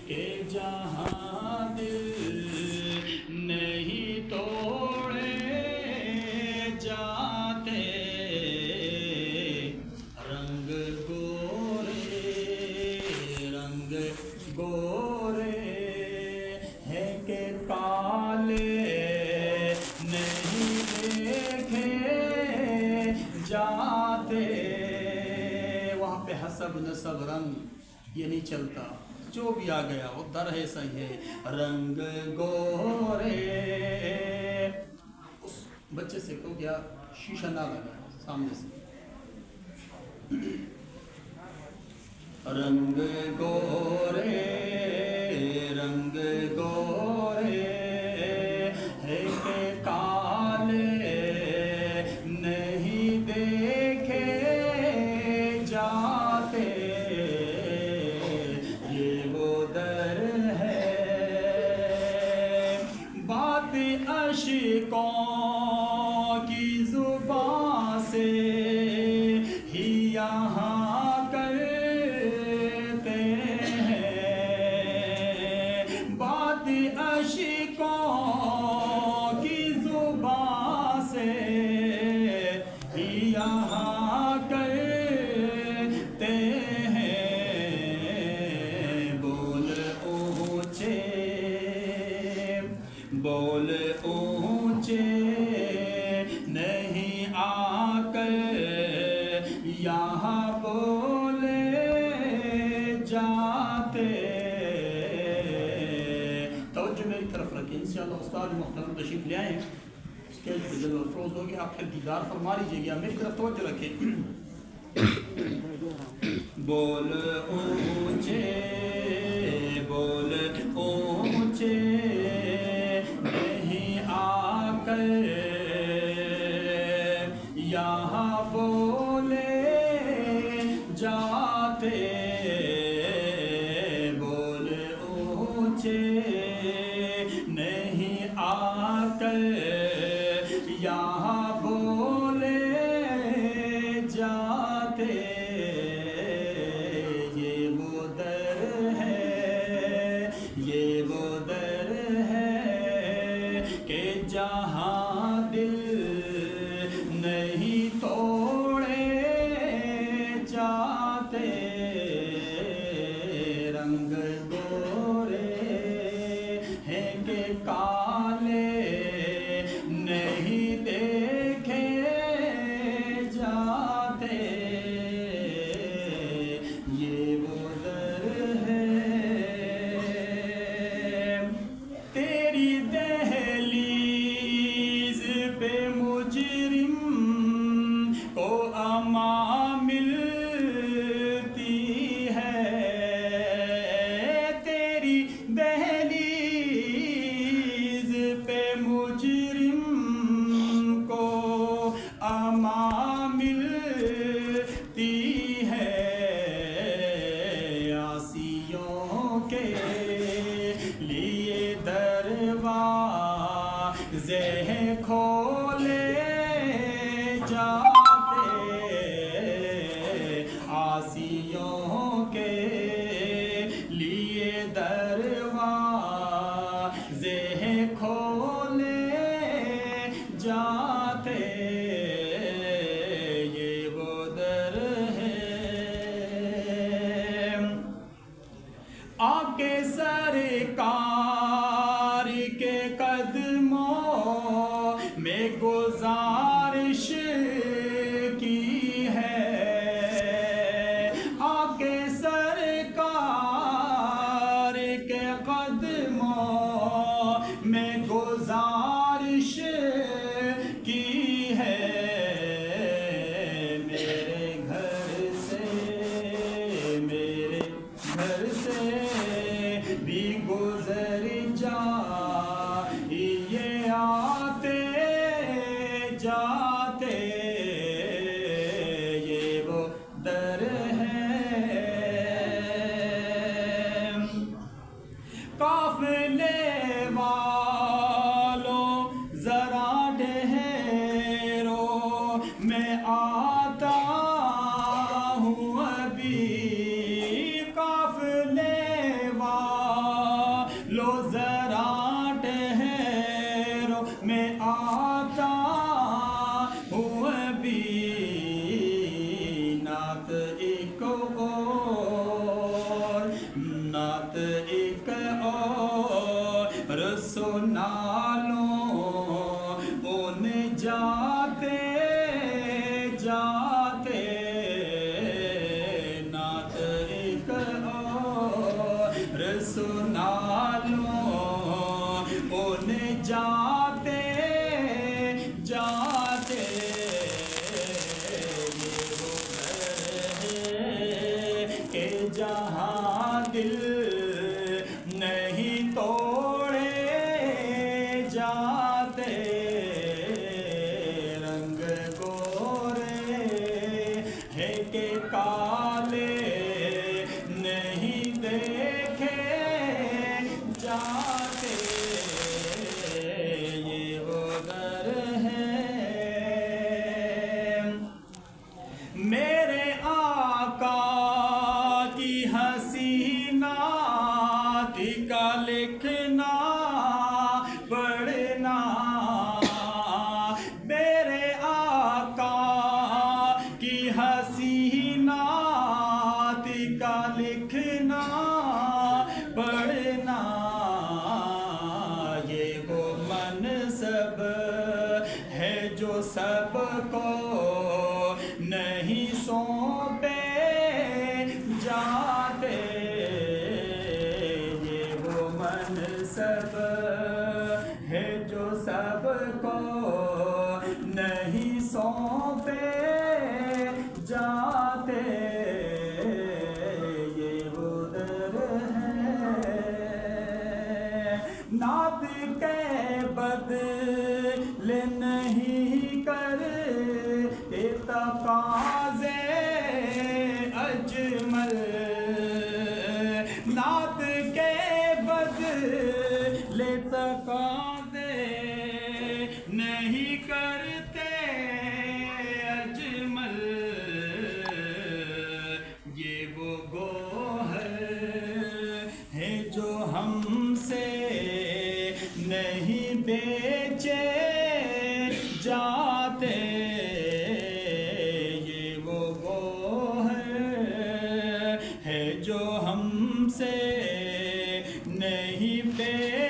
के जहाँ दिल नहीं तोड़े जाते, रंग गोरे है के काले नहीं देखे जाते। वहाँ पे हसब नसब रंग ये नहीं चलता, जो भी आ गया वो दर है सही है। रंग गोरे, उस बच्चे से कहो क्या शीशा ना लगा सामने से। रंग गोरे है के काले नहीं देखे जाते, ये वो दर है। बात अशिकों की जुबां से ही यहाँ करते हैं, बात अशिकों की जुबां से ही यहाँ करते हैं। बोल ऊंचे नहीं आकर यहाँ बोले जाते। तवज्जो मेरी तरफ रखें, इंशाअल्लाह उस्ताद मुहतरम तशरीफ ले आए, स्टेज पर जब अफरोज हो गया आप फिर दीदार फरमा लीजिएगा। मेरी तरफ तवज्जो रखें। बोल ऊंचे नहीं आकर यहाँ बोले जाते, बोल ऊंचे नहीं आकर यहाँ बोले जाते, ये वो दर है, ये वो दर है कि जहाँ दिल नहीं तोड़े जाते, रंग गोरे हैं के काले नहीं देखे जाते, ये वो दर है। तेरी दहलीज पे मुजरिम को अमा मिलती है, तेरी दहलीज पे मुजरिम को अमा मिलती है। आसियों के लिए दरवाज़े खोले जाते, आसियों के लिए दरवाज़े खोले जाते, ये वो दर है। आके सरकार के कदमों में गुजारिश की है, आके सरकार के कदमों में गुजारिश की है। मेरे घर से भी गुजर जा, ये आते जाते, ये वो दर है। काफिले वालों जरा ठहरो, मैं आता हूँ अभी। काफिले वालों लो जरा ठहरो मैं आता हूँ अभी नात एक और नात एक और सुना लो उन जाते जाते नात एक और सुना लो उन जाते जाते ये वो घर है कि जहाँ दिल नहीं तोड़े जाते रंग गोरे है के काले नहीं देखे जाते ये वो घर है मेरे आका की हसीना का लिखना पढ़ना मेरे आका की हसीना का लिखना पढ़ना ये वो मनसब है जो सबको नहीं सौंपे जाते ये वो मनसब है जो सबको नहीं सौंपे जाते ये वो दर है नात के बदले नहीं कर तकाज़े अजमल नात के बदले तकाज़े नहीं करते अजमल ये वो गोहर है जो हमसे नहीं बेचे जाते है जो हमसे नहीं पे